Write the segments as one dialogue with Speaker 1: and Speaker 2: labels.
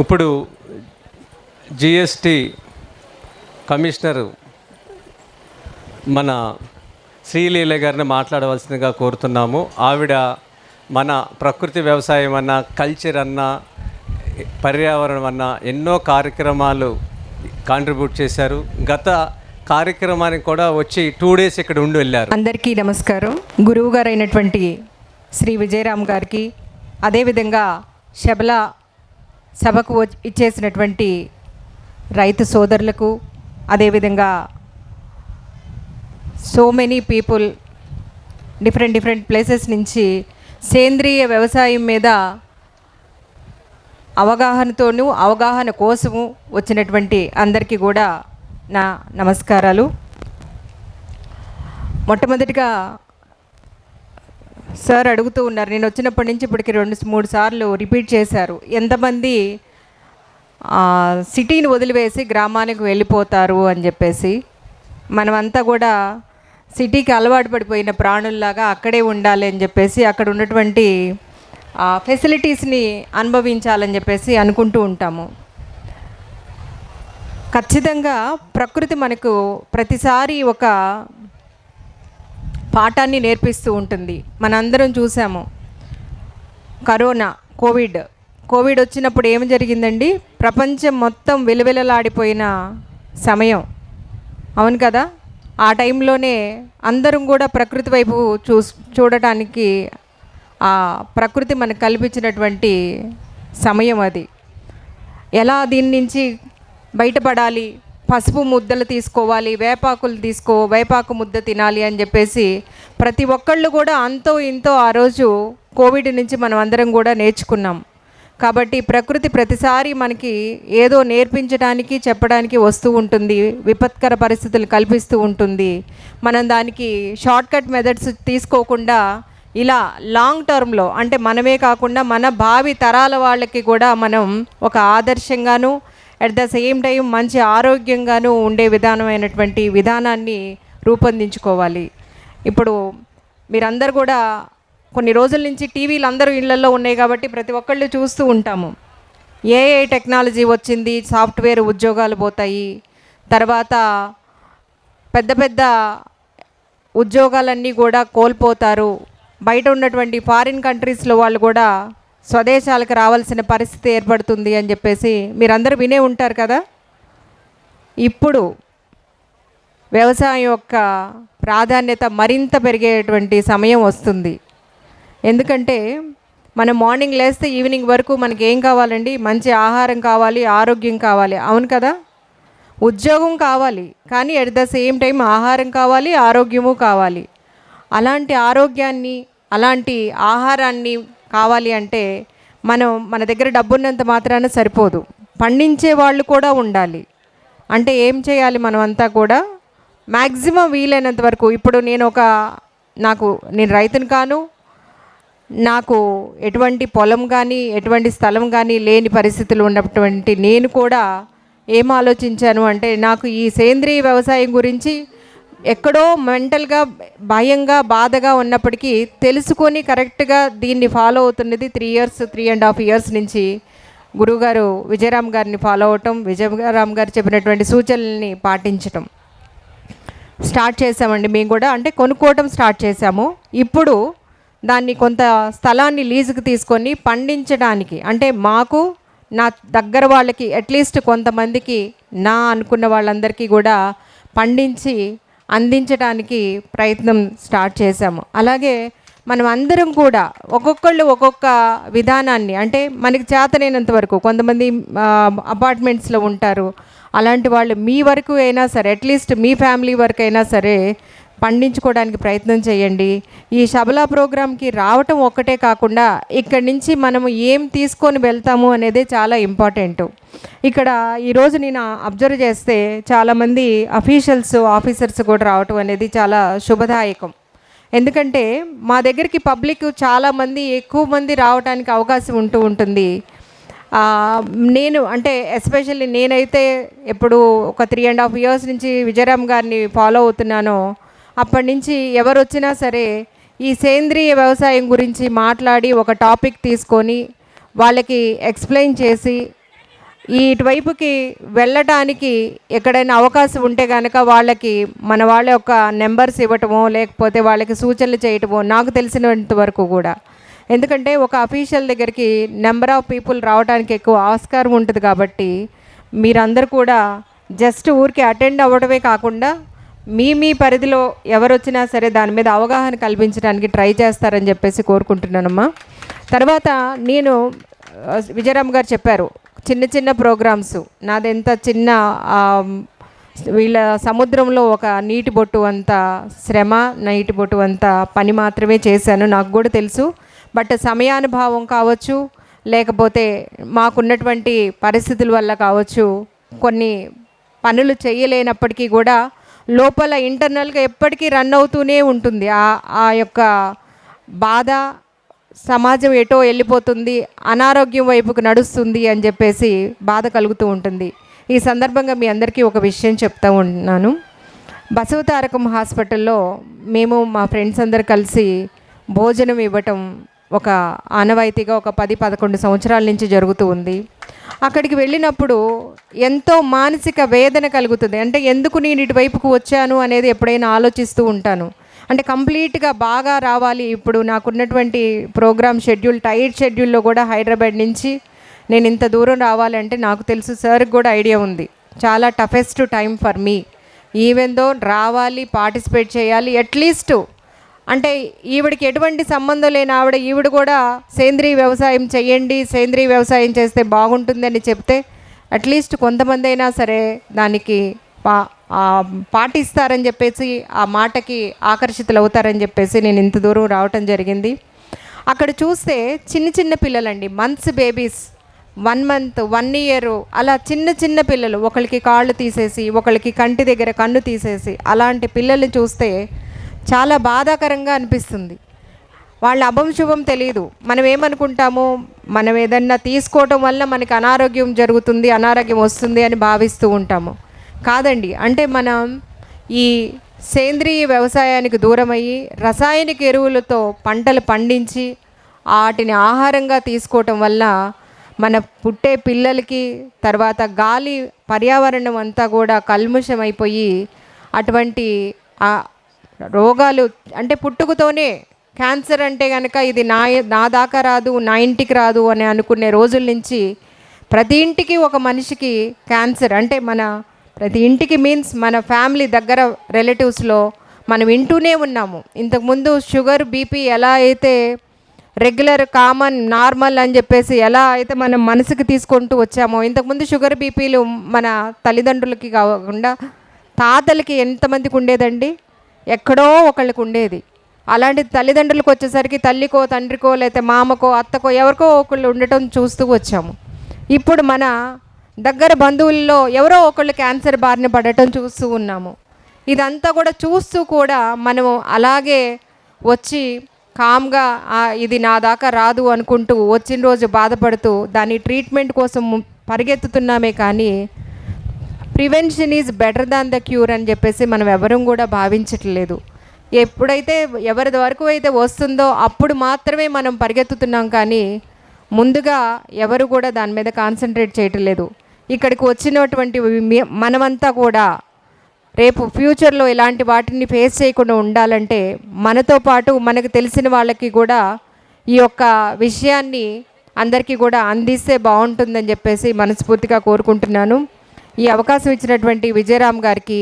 Speaker 1: ఇప్పుడు GST commissioner మన శ్రీలీల గారిని మాట్లాడవలసిందిగా కోరుతున్నాము. ఆవిడ మన ప్రకృతి వ్యవసాయం అన్న, కల్చర్ అన్న, పర్యావరణం అన్న ఎన్నో కార్యక్రమాలు కాంట్రిబ్యూట్ చేశారు. గత కార్యక్రమానికి కూడా వచ్చి 2 days ఇక్కడ ఉండి వెళ్ళారు.
Speaker 2: అందరికీ నమస్కారం. గురువు గారు అయినటువంటి శ్రీ విజయరామ్ గారికి, అదేవిధంగా శబలా సభకు ఇచ్చేసినటువంటి రైతు సోదరులకు, అదేవిధంగా so many people different places నుంచి సేంద్రియ వ్యవసాయం మీద అవగాహన కోసము వచ్చినటువంటి అందరికీ కూడా నా నమస్కారాలు. మొట్టమొదటిగా సార్ అడుగుతూ ఉన్నారు, నేను వచ్చినప్పటి నుంచి ఇప్పటికి 2-3 సార్లు రిపీట్ చేశారు, ఎంతమంది సిటీని వదిలివేసి గ్రామానికి వెళ్ళిపోతారు అని చెప్పేసి. మనమంతా కూడా సిటీకి అలవాటు పడిపోయిన ప్రాణుల్లాగా అక్కడే ఉండాలి అని చెప్పేసి, అక్కడ ఉన్నటువంటి ఫెసిలిటీస్ని అనుభవించాలని చెప్పేసి అనుకుంటూ ఉంటాము. ఖచ్చితంగా ప్రకృతి మనకు ప్రతిసారి ఒక పాఠాన్ని నేర్పిస్తూ ఉంటుంది. మనందరం చూసాము, కోవిడ్ వచ్చినప్పుడు ఏం జరిగిందండి? ప్రపంచం మొత్తం విలవిలలాడిపోయిన సమయం, అవును కదా? ఆ టైంలోనే అందరం కూడా ప్రకృతి వైపు చూడటానికి ఆ ప్రకృతి మనకు కల్పించినటువంటి సమయం అది. ఎలా దీని నుంచి బయటపడాలి, పసుపు ముద్దలు తీసుకోవాలి, వేపాకు ముద్ద తినాలి అని చెప్పేసి ప్రతి ఒక్కళ్ళు కూడా అంతో ఇంతో ఆ రోజు కోవిడ్ నుంచి మనం అందరం కూడా నేర్చుకున్నాం. కాబట్టి ప్రకృతి ప్రతిసారి మనకి ఏదో నేర్పించడానికి, చెప్పడానికి వస్తూ ఉంటుంది, విపత్కర పరిస్థితులు కల్పిస్తూ ఉంటుంది. మనం దానికి షార్ట్కట్ మెథడ్స్ తీసుకోకుండా ఇలా లాంగ్ టర్మ్లో, అంటే మనమే కాకుండా మన భావి తరాల వాళ్ళకి కూడా మనం ఒక ఆదర్శంగాను, అట్ ద సేమ్ టైం మంచి ఆరోగ్యంగాను ఉండే విధానాన్ని రూపొందించుకోవాలి. ఇప్పుడు మీరందరూ కూడా కొన్ని రోజుల నుంచి టీవీలు అందరూ ఇళ్లలో ఉన్నాయి కాబట్టి ప్రతి ఒక్కళ్ళు చూస్తూ ఉంటాము. ఏఐ టెక్నాలజీ వచ్చింది, సాఫ్ట్వేర్ ఉద్యోగాలు పోతాయి, తర్వాత పెద్ద ఉద్యోగాలన్నీ కూడా కోల్పోతారు, బయట ఉన్నటువంటి ఫారిన్ కంట్రీస్లో వాళ్ళు కూడా స్వదేశాలకు రావాల్సిన పరిస్థితి ఏర్పడుతుంది అని చెప్పేసి మీరందరూ వినే ఉంటారు కదా. ఇప్పుడు వ్యవసాయం యొక్క ప్రాధాన్యత మరింత పెరిగేటువంటి సమయం వస్తుంది. ఎందుకంటే మనం మార్నింగ్ లేస్తే ఈవినింగ్ వరకు మనకి ఏం కావాలండి? మంచి ఆహారం కావాలి, ఆరోగ్యం కావాలి, అవును కదా? ఉద్యోగం కావాలి, కానీ అట్ ద సేమ్ టైం ఆహారం కావాలి, ఆరోగ్యము కావాలి. అలాంటి ఆరోగ్యాన్ని, అలాంటి ఆహారాన్ని కావాలి అంటే మన దగ్గర డబ్బున్నంత మాత్రాన సరిపోదు, పండించే వాళ్ళు కూడా ఉండాలి. అంటే ఏం చేయాలి? మనం అంతా కూడా మ్యాక్సిమం వీలైనంత వరకు, ఇప్పుడు నేను రైతుని కాను, నాకు ఎటువంటి పొలం కానీ ఎటువంటి స్థలం కానీ లేని పరిస్థితులు ఉన్నటువంటి నేను కూడా ఏం ఆలోచించాను అంటే, నాకు ఈ సేంద్రియ వ్యవసాయం గురించి ఎక్కడో మెంటల్గా భయంగా బాధగా ఉన్నప్పటికీ తెలుసుకొని కరెక్ట్గా దీన్ని ఫాలో అవుతున్నది 3.5 years నుంచి గురువుగారు విజయరామ్ గారిని ఫాలో అవటం, విజయరామ్ గారు చెప్పినటువంటి సూచనల్ని పాటించటం స్టార్ట్ చేసామండి. మేము కూడా అంటే కొనుక్కోవటం స్టార్ట్ చేసాము. ఇప్పుడు దాన్ని కొంత స్థలాన్ని లీజుకు తీసుకొని పండించడానికి, అంటే మాకు, నా దగ్గర వాళ్ళకి, అట్లీస్ట్ కొంతమందికి, నా అనుకున్న వాళ్ళందరికీ కూడా పండించి అందించడానికి ప్రయత్నం స్టార్ట్ చేశాము. అలాగే మనం అందరం కూడా ఒక్కొక్కళ్ళు ఒక్కొక్క విధానాన్ని, అంటే మనకి చేతనైనంత వరకు, కొంతమంది అపార్ట్మెంట్స్లో ఉంటారు, అలాంటి వాళ్ళు మీ వరకు అయినా సరే, అట్లీస్ట్ మీ ఫ్యామిలీ వరకు అయినా సరే పండించుకోవడానికి ప్రయత్నం చేయండి. ఈ శబలా ప్రోగ్రామ్కి రావటం ఒక్కటే కాకుండా ఇక్కడి నుంచి మనము ఏం తీసుకొని వెళ్తాము అనేది చాలా ఇంపార్టెంట్. ఇక్కడ ఈరోజు నేను అబ్జర్వ్ చేస్తే చాలామంది ఆఫీసర్స్ కూడా రావటం అనేది చాలా శుభదాయకం. ఎందుకంటే మా దగ్గరికి పబ్లిక్ చాలామంది, ఎక్కువ మంది రావడానికి అవకాశం ఉంటుంది. నేను అంటే ఎస్పెషల్లీ నేనైతే ఎప్పుడు ఒక 3.5 years నుంచి విజయరామ్ గారిని ఫాలో అవుతున్నానో, అప్పటి నుంచి ఎవరు వచ్చినా సరే ఈ సేంద్రియ వ్యవసాయం గురించి మాట్లాడి ఒక టాపిక్ తీసుకొని వాళ్ళకి ఎక్స్ప్లెయిన్ చేసి ఈ ఇటువైపుకి వెళ్ళటానికి ఎక్కడైనా అవకాశం ఉంటే కనుక వాళ్ళకి మన వాళ్ళ యొక్క నెంబర్స్ ఇవ్వటమో లేకపోతే వాళ్ళకి సూచనలు చేయటమో నాకు తెలిసినంత వరకు కూడా. ఎందుకంటే ఒక అఫీషియల్ దగ్గరికి నెంబర్ ఆఫ్ పీపుల్ రావడానికి ఎక్కువ ఆస్కారం ఉంటుంది కాబట్టి మీరందరూ కూడా జస్ట్ ఊరికి అటెండ్ అవ్వడమే కాకుండా మీ పరిధిలో ఎవరు వచ్చినా సరే దాని మీద అవగాహన కల్పించడానికి ట్రై చేస్తారని చెప్పేసి కోరుకుంటున్నానమ్మా. తర్వాత నేను విజయరామ్ గారు చెప్పారు చిన్న చిన్న ప్రోగ్రామ్స్, నాదెంత చిన్న వీళ్ళ సముద్రంలో ఒక నీటి బొట్టు అంత శ్రమ, నీటి బొట్టు అంత పని మాత్రమే చేశాను, నాకు కూడా తెలుసు. బట్ సమయానుభావం కావచ్చు, లేకపోతే మాకున్నటువంటి పరిస్థితుల వల్ల కావచ్చు, కొన్ని పనులు చేయలేనప్పటికీ కూడా లోపల ఇంటర్నల్గా ఎప్పటికీ రన్ అవుతూనే ఉంటుంది ఆ యొక్క బాధ. సమాజం ఎటో వెళ్ళిపోతుంది, అనారోగ్యం వైపుకు నడుస్తుంది అని చెప్పేసి బాధ కలుగుతూ ఉంటుంది. ఈ సందర్భంగా మీ అందరికీ ఒక విషయం చెప్తూ ఉన్నాను. బసవతారకం హాస్పిటల్లో మేము మా ఫ్రెండ్స్ అందరు కలిసి భోజనం ఇవ్వటం ఒక ఆనవాయితీగా ఒక 10-11 సంవత్సరాల నుంచి జరుగుతూ ఉంది. అక్కడికి వెళ్ళినప్పుడు ఎంతో మానసిక వేదన కలుగుతుంది. అంటే ఎందుకు నేను ఇటువైపుకు వచ్చాను అనేది ఎప్పుడైనా ఆలోచిస్తూ ఉంటాను. అంటే కంప్లీట్గా బాగా రావాలి. ఇప్పుడు నాకున్నటువంటి ప్రోగ్రామ్ షెడ్యూల్, టైట్ షెడ్యూల్లో కూడా హైదరాబాద్ నుంచి నేను ఇంత దూరం రావాలంటే నాకు తెలుసు, సార్కి కూడా ఐడియా ఉంది, చాలా toughest time for me. Even though రావాలి, పార్టిసిపేట్ చేయాలి. అట్లీస్ట్ అంటే ఈవిడికి ఎటువంటి సంబంధం లేని ఈవిడ కూడా సేంద్రీయ వ్యవసాయం చేయండి, సేంద్రీయ వ్యవసాయం చేస్తే బాగుంటుందని చెప్తే అట్లీస్ట్ కొంతమంది అయినా సరే దానికి పాటిస్తారని చెప్పేసి, ఆ మాటకి ఆకర్షితులు అవుతారని చెప్పేసి నేను ఇంత దూరం రావటం జరిగింది. అక్కడ చూస్తే చిన్న చిన్న పిల్లలండి, మంత్స్ బేబీస్, 1 month 1 year అలా చిన్న చిన్న పిల్లలు, ఒకరికి కాళ్ళు తీసేసి ఒకరికి కంటి దగ్గర కన్ను తీసేసి అలాంటి పిల్లల్ని చూస్తే చాలా బాధాకరంగా అనిపిస్తుంది. వాళ్ళ అభం శుభం తెలియదు. మనం ఏమనుకుంటాము, మనం ఏదన్నా తీసుకోవటం వల్ల మనకి అనారోగ్యం జరుగుతుంది, అనారోగ్యం వస్తుంది అని భావిస్తూ ఉంటాము. కాదండి, అంటే మనం ఈ సేంద్రీయ వ్యవసాయానికి దూరమయ్యి రసాయనిక ఎరువులతో పంటలు పండించి వాటిని ఆహారంగా తీసుకోవటం వల్ల మన పుట్టే పిల్లలకి, తర్వాత గాలి పర్యావరణం అంతా కూడా కల్ముషమైపోయి అటువంటి రోగాలు, అంటే పుట్టుకతోనే క్యాన్సర్ అంటే కనుక ఇది నా దాకా రాదు, నా ఇంటికి రాదు అని అనుకునే రోజుల నుంచి ప్రతి ఇంటికి ఒక మనిషికి క్యాన్సర్, అంటే మన ప్రతి ఇంటికి మీన్స్ మన ఫ్యామిలీ దగ్గర రిలేటివ్స్లో మనం వింటూనే ఉన్నాము. ఇంతకుముందు షుగర్, బీపీ ఎలా అయితే రెగ్యులర్, కామన్, నార్మల్ అని చెప్పేసి ఎలా అయితే మనం మనసుకి తీసుకుంటూ వచ్చామో, ఇంతకుముందు షుగర్, బీపీలు మన తల్లిదండ్రులకి కాకుండా తాతలకి ఎంతమందికి ఉండేదండి? ఎక్కడో ఒకళ్ళకి ఉండేది. అలాంటి తల్లిదండ్రులకు వచ్చేసరికి తల్లికో, తండ్రికో, లేకపోతే మామకో, అత్తకో, ఎవరికో ఒకళ్ళు ఉండటం చూస్తూ వచ్చాము. ఇప్పుడు మన దగ్గర బంధువుల్లో ఎవరో ఒకళ్ళు క్యాన్సర్ బారిన పడటం చూస్తూ ఉన్నాము. ఇదంతా కూడా చూస్తూ కూడా మనము అలాగే వచ్చి కామ్గా ఇది నా దాకా రాదు అనుకుంటూ వచ్చిన రోజు బాధపడుతూ దాని ట్రీట్మెంట్ కోసం పరిగెత్తుతున్నామే కానీ prevention is better than the cure అని చెప్పేసి మనం ఎవరం కూడా భావించట్లేదు. ఎప్పుడైతే ఎవరి వరకు అయితే వస్తుందో అప్పుడు మాత్రమే మనం పరిగెత్తుతున్నాం కానీ ముందుగా ఎవరు కూడా దాని మీద కాన్సన్ట్రేట్ చేయటం లేదు. ఇక్కడికి వచ్చినటువంటి మనమంతా కూడా రేపు ఫ్యూచర్లో ఇలాంటి వాటిని ఫేస్ చేయకుండా ఉండాలంటే మనతో పాటు మనకు తెలిసిన వాళ్ళకి కూడా ఈ యొక్క విషయాన్ని అందరికీ కూడా అందిస్తే బాగుంటుందని చెప్పేసి మనస్ఫూర్తిగా కోరుకుంటున్నాను. ఈ అవకాశం ఇచ్చినటువంటి విజయరామ్ గారికి,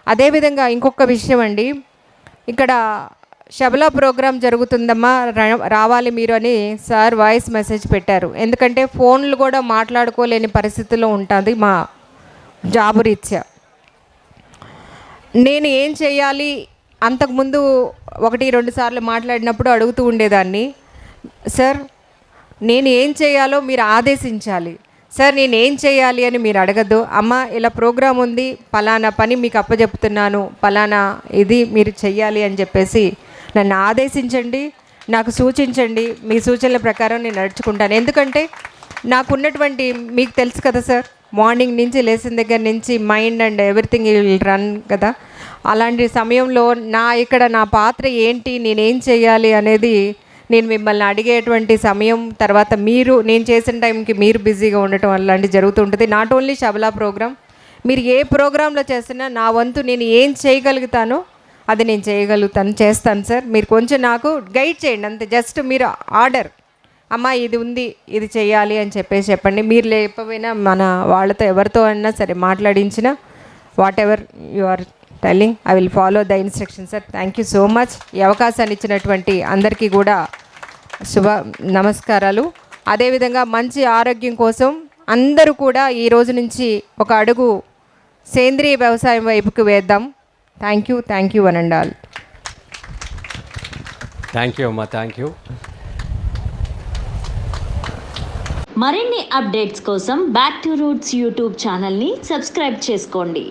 Speaker 2: అదేవిధంగా ఇంకొక విషయం అండి, ఇక్కడ శబలా ప్రోగ్రాం జరుగుతుందమ్మా, రావాలి మీరు అని సార్ వాయిస్ మెసేజ్ పెట్టారు. ఎందుకంటే ఫోన్లు కూడా మాట్లాడుకోలేని పరిస్థితిలో ఉంటుంది మా జాబు రీత్యా. నేను ఏం చేయాలి, అంతకుముందు 1-2 సార్లు మాట్లాడినప్పుడు అడుగుతూ ఉండేదాన్ని, సార్ నేను ఏం చేయాలో మీరు ఆదేశించాలి, సార్ నేను ఏం చేయాలి అని మీరు అడగద్దు. అమ్మ ఇలా ప్రోగ్రాం ఉంది, పలానా పని మీకు అప్పచెప్తున్నాను, పలానా ఇది మీరు చెయ్యాలి అని చెప్పేసి నన్ను ఆదేశించండి, నాకు సూచించండి, మీ సూచనల ప్రకారం నేను నడుచుకుంటాను. ఎందుకంటే నాకున్నటువంటి, మీకు తెలుసు కదా సార్, మార్నింగ్ నుంచి లేచిన దగ్గర నుంచి mind and everything will run కదా. అలాంటి సమయంలో నా పాత్ర ఏంటి, నేనేం చేయాలి అనేది నేను మిమ్మల్ని అడిగేటువంటి సమయం తర్వాత నేను చేసిన టైంకి మీరు బిజీగా ఉండటం అలాంటివి జరుగుతుంటుంది. నాట్ ఓన్లీ శబలా ప్రోగ్రామ్, మీరు ఏ ప్రోగ్రాంలో చేసినా నా వంతు నేను ఏం చేయగలుగుతానో అది నేను చేస్తాను సార్. మీరు కొంచెం నాకు గైడ్ చేయండి అంతే. జస్ట్ మీరు ఆర్డర్, అమ్మ ఇది ఉంది, ఇది చేయాలి అని చెప్పండి. మీరు లేకపోయినా మన వాళ్ళతో ఎవరితో అయినా సరే మాట్లాడించిన whatever you are telling, I will follow the instruction sir. Thank you so much. ఈ అవకాశాన్ని ఇచ్చినటువంటి అందరికీ కూడా నమస్కారాలు. అదేవిధంగా మంచి ఆరోగ్యం కోసం అందరూ కూడా ఈ రోజు నుంచి ఒక అడుగు సేంద్రియ వ్యవసాయం వైపుకు వేద్దాం. Thank you one and all.
Speaker 1: Thank you అమ్మా, థ్యాంక్ యూ.
Speaker 3: మరిన్ని అప్డేట్స్ కోసం బ్యాక్ టు రూట్స్ యూట్యూబ్ ఛానల్ని సబ్స్క్రైబ్ చేసుకోండి.